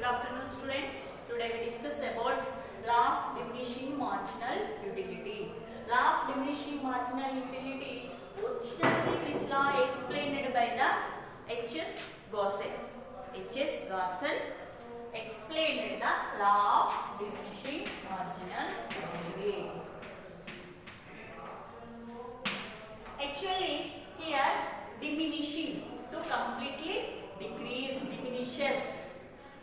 afternoon, students. Today we discuss about law of diminishing marginal utility. Law of diminishing marginal utility. Originally, this law explained by the H.S. Gaussen. H.S. Gaussen explained the law of diminishing marginal utility. Actually, here diminishing to completely decrease, diminishes,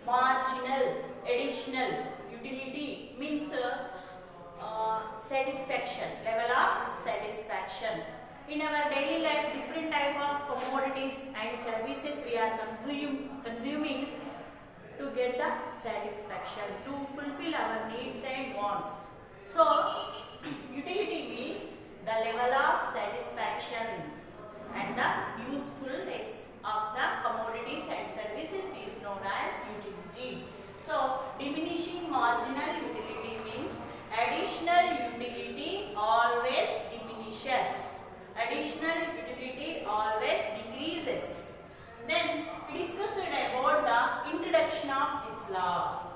marginal, additional, utility means satisfaction, level of satisfaction. In our daily life, different type of commodities and services we are consuming to get the satisfaction, to fulfill our needs and wants. So, utility means the level of satisfaction and the usefulness of the commodities and services is known as utility. So, diminishing marginal utility means additional utility always diminishes. Additional utility always decreases. Then, we discussed about the introduction of this law.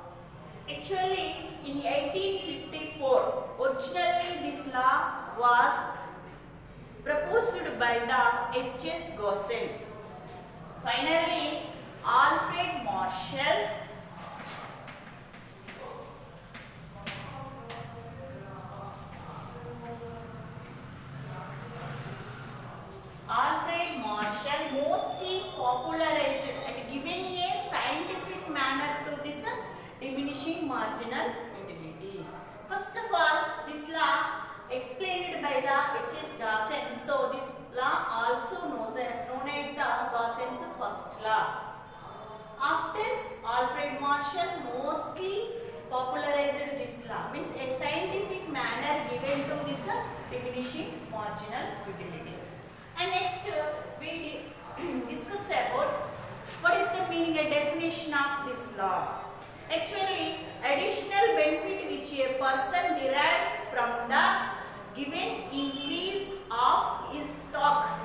Actually, in 1854, originally this law was proposed by the H.S. Gaussen. Finally, Alfred Marshall mostly popularized and given a scientific manner to this diminishing marginal utility. First of all, this law explained by the H.S. Gaussen. So, this law also known as the Gaussen's first law. After Alfred Marshall mostly popularized this law, means a scientific manner given to this diminishing marginal utility. And next we discuss about what is the meaning and definition of this law. Actually, additional benefit which a person derives from the given increase of his stock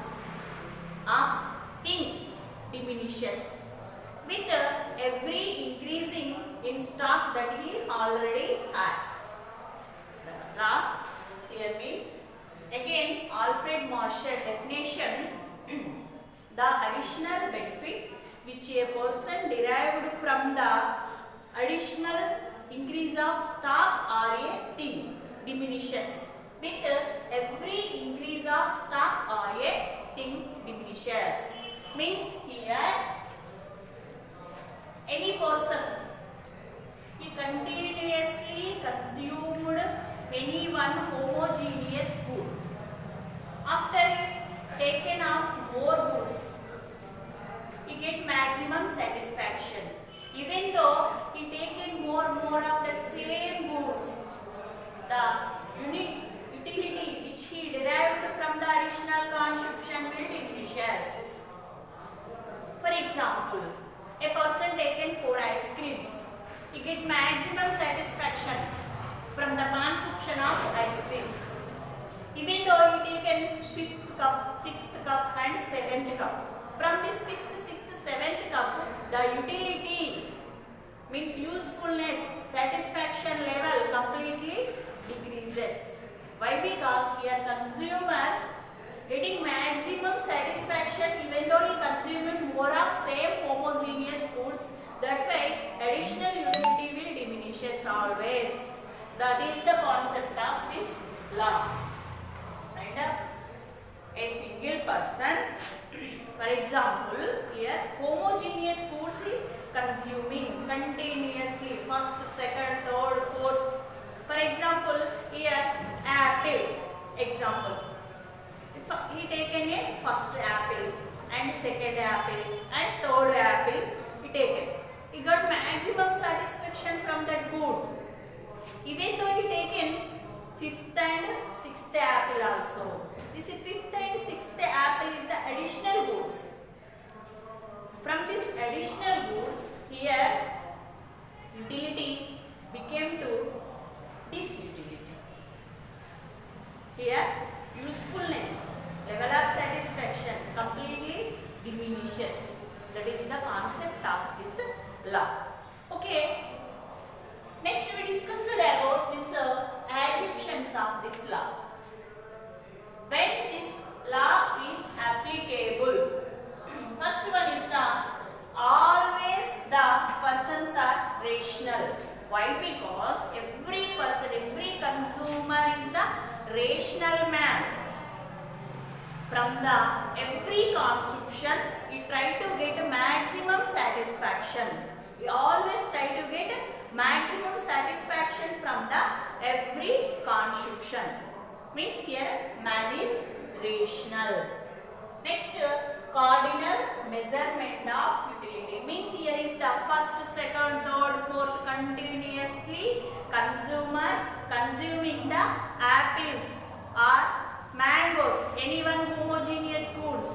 of thing diminishes with every increasing in stock that he already has. The law here means again Alfred Marshall definition the additional benefit which a person derived from the additional increase of stock or a thing diminishes with every increase of stock or a thing diminishes. Means here any person he continuously consumed any one homogeneous good. After taken off more goods, he get maximum satisfaction. Even though he taken more of that same goods, the utility which he derived from the additional consumption will diminishes. For example, a person taken 4 ice creams, he get maximum satisfaction from the consumption of ice creams. Even though he taken 5th cup, 6th cup and 7th cup. From this 5th, 6th, 7th cup, the utility means usefulness, satisfaction level completely decreases. Why? Because here consumer getting maximum satisfaction even though he consumed more of same homogeneous goods. That way additional utility will diminishes always. That is the concept of this law. And a single person, for example, here homogeneous foods he consuming continuously, first, second, third, fourth. For example, here apple. Example, if he taken a first apple and second apple and third apple he taken, he got maximum satisfaction from that good. Even though he taken 5th and 6th apple also. This 5th and 6th apple is the additional goods. From this additional goods, here utility became to disutility. Here usefulness, level of satisfaction completely diminishes. That is the concept of this law. Okay. Next we discussed about this assumptions of this law. When this law is applicable, first one is the always the persons are rational. Why? Because every person, every consumer is the rational man. From the every consumption, we try to get maximum satisfaction. We always try to get maximum satisfaction from the every consumption. Means here man is rational. Next, cardinal measurement of utility. Means here is the first, second, third, fourth continuously consumer consuming the apples or mangoes, any one homogeneous goods.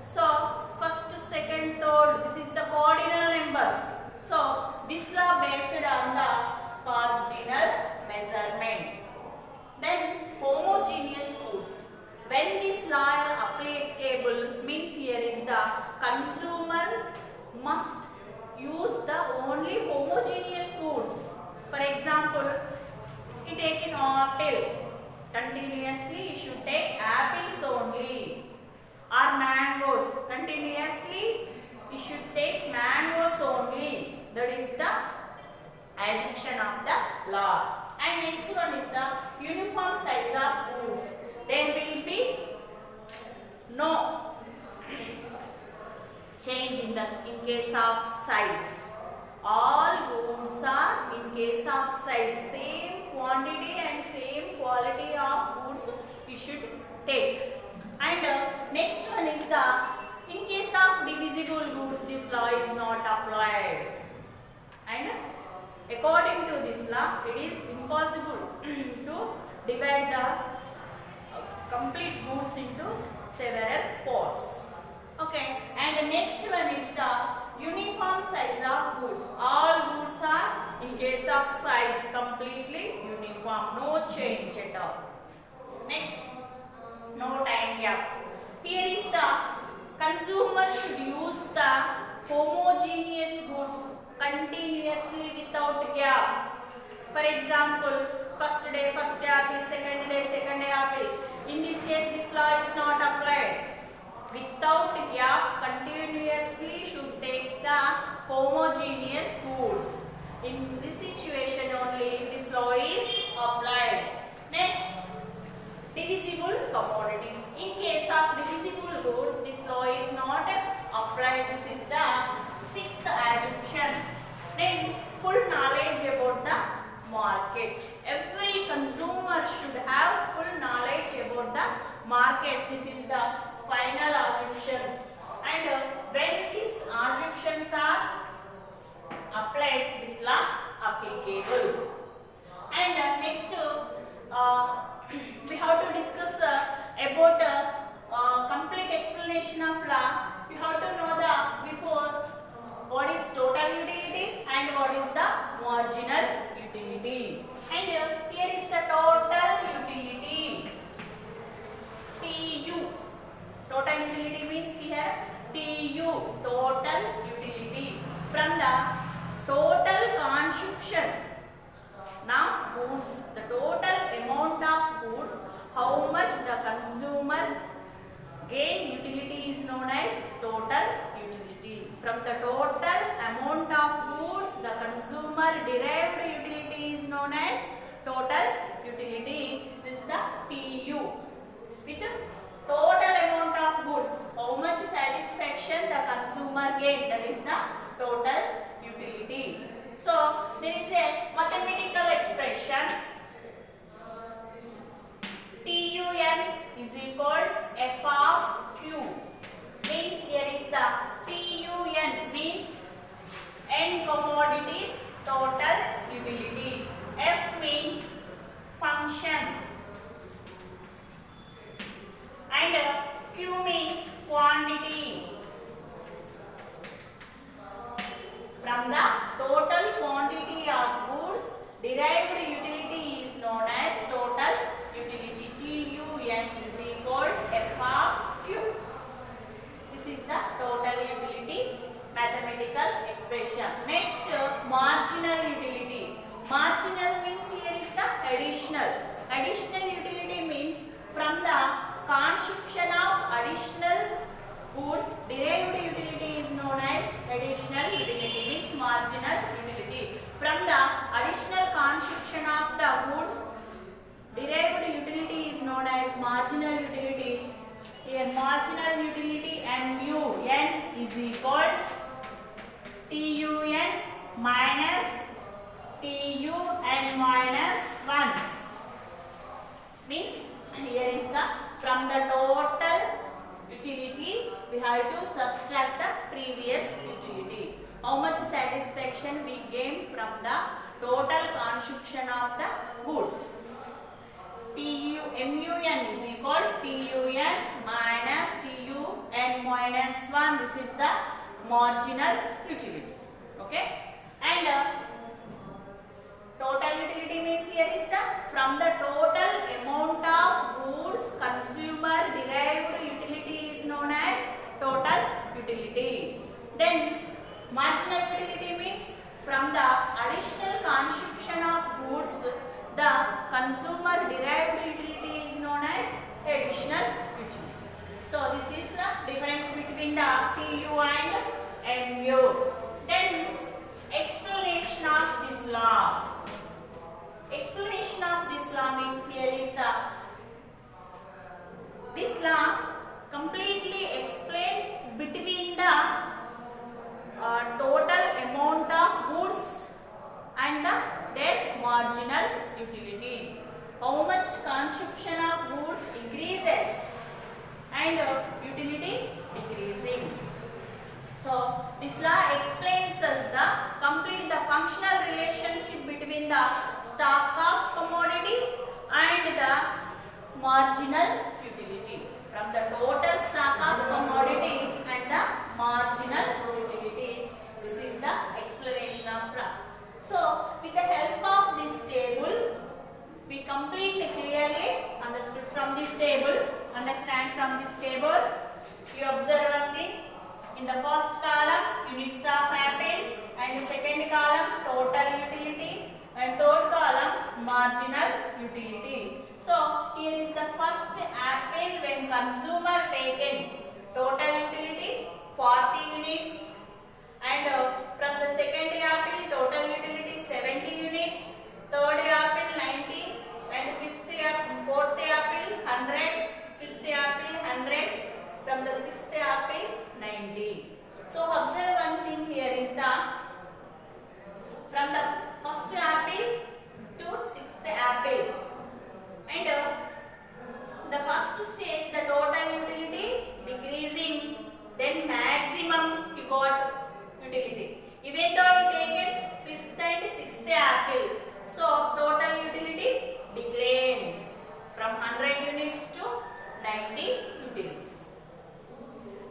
So first, second, third, this is the cardinal numbers. So this law based on the cardinal measurement. Then homogeneous goods. When this law is applicable, means here is the consumer must use the only homogeneous goods. For example, you take an apple. Continuously you should take apples only, or mangoes. Continuously you should take mangoes only. That is the assumption of the law. And next one is the uniform size of goods. There will be no change in case of size. All goods are in case of size, same quantity and same quality of goods you should take. And next one is the in case of divisible goods, this law is not applied. And according to this law, it is impossible to divide the complete goods into several parts. Okay. And next one is the uniform size of goods. All goods are in case of size completely uniform, no change at all. Next, no time gap. Here is the consumer should use the homogeneous goods continuously without gap. For example, first day apple, second day apple. In this case, this law is not applied. Without gap, continuously should take the homogeneous goods. In this situation only, this law is applied. Next, divisible commodities. In case of divisible goods, this law is not applied. This is the sixth assumption. Then, full knowledge about the market. Every consumer should have full knowledge about the market. This is the final assumptions. And when these assumptions are applied, this law applicable. And next, we have to discuss about complete explanation of law. We have to know the before what is total utility and what is the marginal utility. And here is the total utility. TU. Total utility means here TU, total utility, from the total consumption of goods, the total amount of goods, how much the consumer gain utility is known as total utility. From the total amount of goods, the consumer derived utility is known as total utility. This is the TU. With total amount of goods, how much satisfaction the consumer gain, that is the total utility. So there is a mathematical expression. TUN is equal F of Q. Means here is the TUN means N commodities total utility. F means function. And Q means quantity. From the total quantity of goods, derived utility is known as total utility. TUN is equal F of Q. This is the total utility mathematical expression. Next, marginal utility. Marginal means here is the additional. Additional utility means from the consumption of additional goods, derived utility is known as additional utility, means marginal utility. From the additional consumption of the goods, derived utility is known as marginal utility. Here marginal utility mu n is equal TUN minus TUN minus 1. Means here is the from the total utility we have to subtract the previous utility. How much satisfaction we gain from the total consumption of the goods. MUN is equal TUN minus TUN minus 1. This is the marginal utility. Okay, and total utility means here is the from the total amount of goods consumer derived utility is known as total utility. Then marginal utility means from the additional consumption of goods, the consumer derived utility is known as additional utility. So this is the difference between the TU and MU. Then explanation of this law. Explanation of this law means here is the this law completely explained between the total amount of goods and their marginal utility. How much consumption of goods increases and utility decreasing. So this law explains us the complete the functional relationship between the stock of commodity and the marginal utility. From the total stock of commodity and the marginal utility. This is the explanation of law. So with the help of this table, we completely clearly understood from this table. Understand from this table. You observe one thing. In the first column, units of apples, and the second column, total utility, and third column, marginal utility. So here is the first apple when consumer taken, total utility 40 units, and from the second apple, total utility 70 units, third apple 90, and fourth apple 100, fifth apple 100, from the sixth apple 90. So observe one thing here is the from the first apple to sixth apple, and the first stage the total utility decreasing, then maximum you got utility. Even though you taken fifth and sixth apple, so total utility decline from 100 units to 90 utils.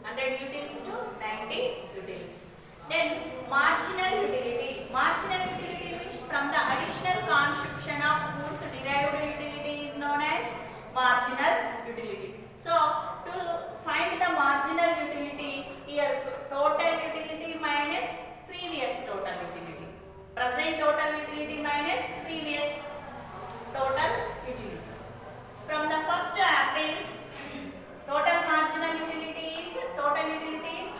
100 utils to 90 utils. Then marginal utility. Marginal utility means from the additional consumption of goods derived utility is known as marginal utility. So to find the marginal utility, here total utility minus previous total utility. Present total utility minus previous total utility. From the first apple, total marginal utility is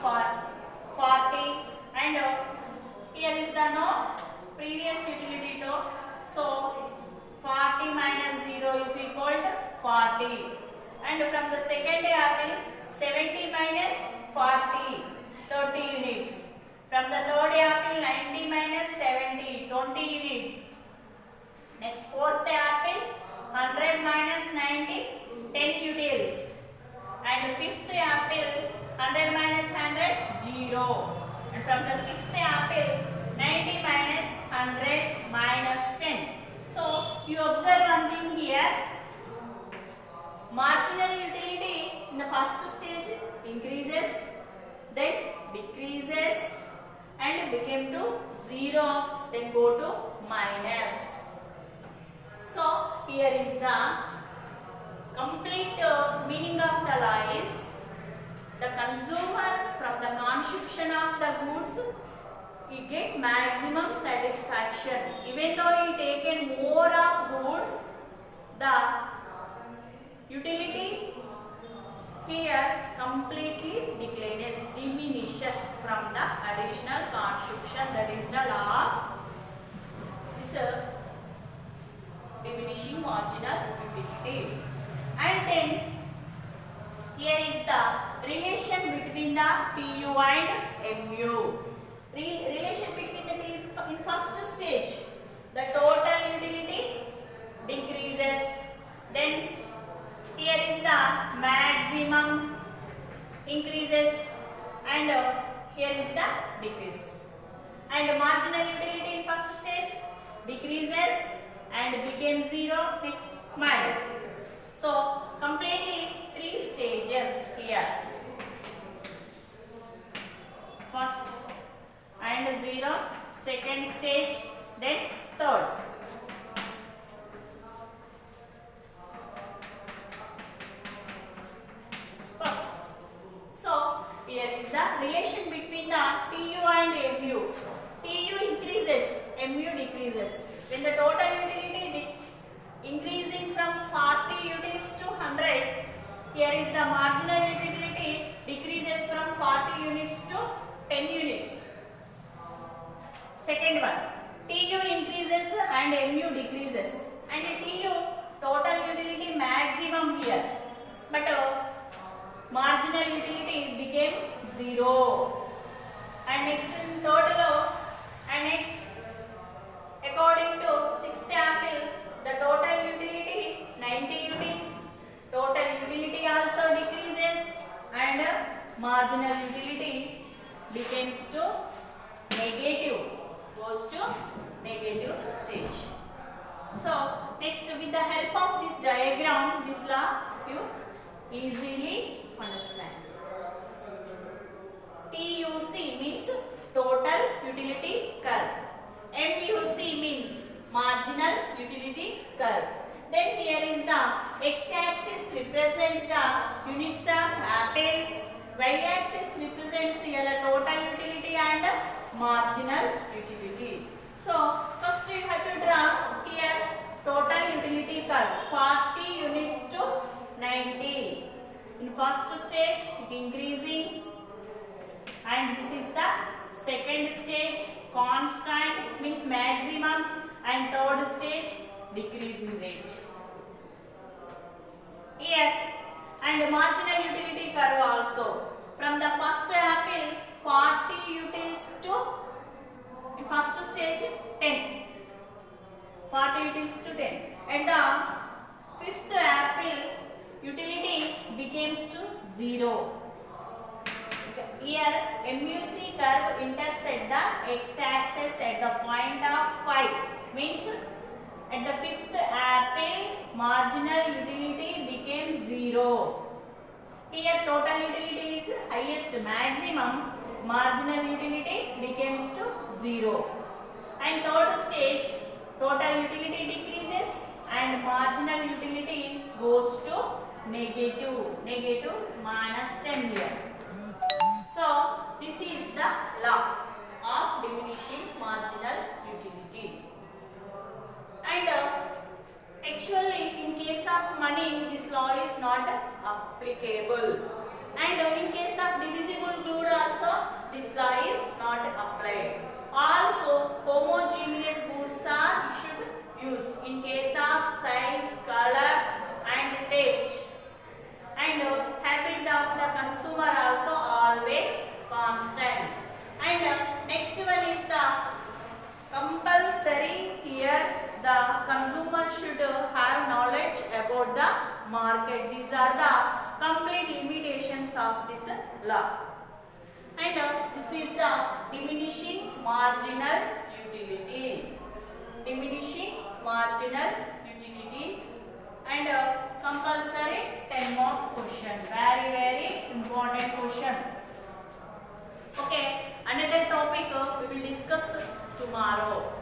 40, and here is the previous utility to, so 40 minus 0 is equal to 40, and from the second apple 70 minus 40, 30 units, from the third apple 90 minus 70, 20 units, next fourth apple 100 minus 90, 10 utils, and fifth apple 100 minus 100, 0, and from the sixth apple 90 minus 100 minus 10. So you observe one thing here, marginal utility in the first stage increases, then decreases, and became to 0, then go to minus. So here is the complete meaning of the law is the consumer from the consumption of the goods he get maximum satisfaction. Even though he taken more of goods, the utility here completely declines, diminishes from the additional consumption. That is the law of this diminishing marginal utility. And then here is the relation between the TU and MU. Relation between the TU in first stage, the total utility decreases. Then here is the maximum increases, and here is the decrease. And marginal utility in first stage decreases and became 0. Next minus decrease. So completely 3 stages here. First and 0, second stage, then third. First. So here is the relation between the TU and MU. TU increases, MU decreases. When the total utility increasing from 40 units to 100, here is the marginal utility decreases from 40 units to 10 units. Second one, TU increases and MU decreases. And TU total utility maximum here, but marginal utility became 0. And next in third law, and next according to sixth apple, the total utility 90 units, total utility also decreases, and marginal utility becomes to negative, goes to negative stage. So next, with the help of this diagram, this law you easily understand. TUC means total utility curve. MUC means marginal utility curve. Then here is the x-axis represents the units of apples. Y-axis represents here the total utility and marginal utility. So first you have to draw here total utility curve 40 units to 90. In first stage it increasing, and this is the second stage constant means maximum, and third stage decreasing rate. Here and marginal utility curve also, from the first apple 40 utils to in first stage 10, 40 utils to 10, and the fifth apple utility becomes to 0. Here MUC curve intersect the x-axis at the point of 5, means at the fifth apple marginal utility became 0. Here total utility is highest maximum, marginal utility becomes to 0. And third stage total utility decreases and marginal utility goes to negative minus 10 here. So this is the law of diminishing marginal utility. And actually in case of money this law is not applicable, and in case of divisible good also this law is not applied. Also homogeneous goods are should use in case of size, color and taste, and habit of the consumer also always constant. And next one is the compulsory. Here the consumer should have knowledge about the market. These are the complete limitations of this law. And this is the diminishing marginal utility. Diminishing marginal utility, and compulsory 10 marks question. Very important question. Okay, another topic we will discuss tomorrow.